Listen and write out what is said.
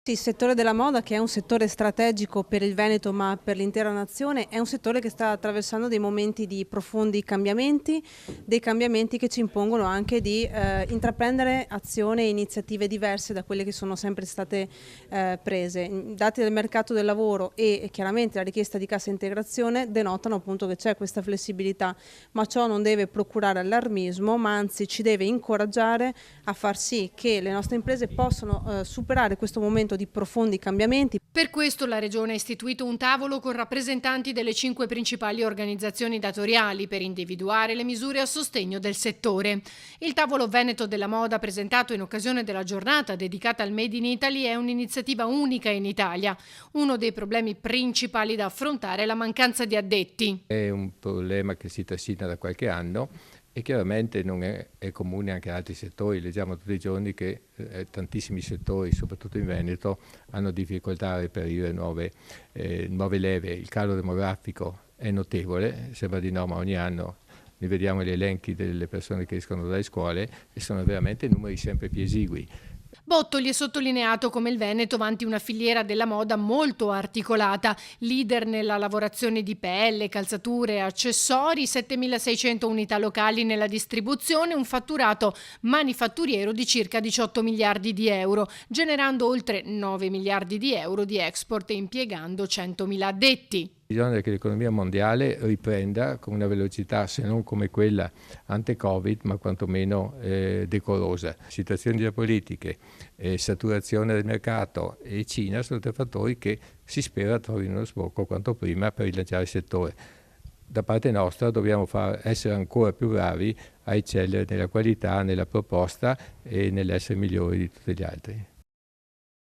Sì, il settore della moda, che è un settore strategico per il Veneto ma per l'intera nazione, è un settore che sta attraversando dei momenti di profondi cambiamenti, dei cambiamenti che ci impongono anche di intraprendere azioni e iniziative diverse da quelle che sono sempre state prese. I dati del mercato del lavoro e chiaramente la richiesta di cassa integrazione denotano appunto che c'è questa flessibilità, ma ciò non deve procurare allarmismo, ma anzi ci deve incoraggiare a far sì che le nostre imprese possano superare questo momento di profondi cambiamenti. Per questo la Regione ha istituito un tavolo con rappresentanti delle 5 principali organizzazioni datoriali per individuare le misure a sostegno del settore. Il tavolo Veneto della Moda, presentato in occasione della giornata dedicata al Made in Italy, è un'iniziativa unica in Italia. Uno dei problemi principali da affrontare è la mancanza di addetti. È un problema che si trascina da qualche anno e chiaramente non è comune anche in altri settori. Leggiamo tutti i giorni che tantissimi settori, soprattutto in Veneto, hanno difficoltà a reperire nuove leve. Il calo demografico è notevole, sembra di no, ma ogni anno ne vediamo gli elenchi delle persone che escono dalle scuole e sono veramente numeri sempre più esigui. Bottoli è sottolineato come il Veneto vanti una filiera della moda molto articolata, leader nella lavorazione di pelle, calzature e accessori, 7.600 unità locali nella distribuzione, un fatturato manifatturiero di circa 18 miliardi di euro, generando oltre 9 miliardi di euro di export e impiegando 100.000 addetti. Bisogna che l'economia mondiale riprenda con una velocità, se non come quella ante-Covid, ma quantomeno decorosa. Situazioni geopolitiche, saturazione del mercato e Cina sono tre fattori che si spera trovino lo sbocco quanto prima per rilanciare il settore. Da parte nostra dobbiamo essere ancora più bravi a eccellere nella qualità, nella proposta e nell'essere migliori di tutti gli altri.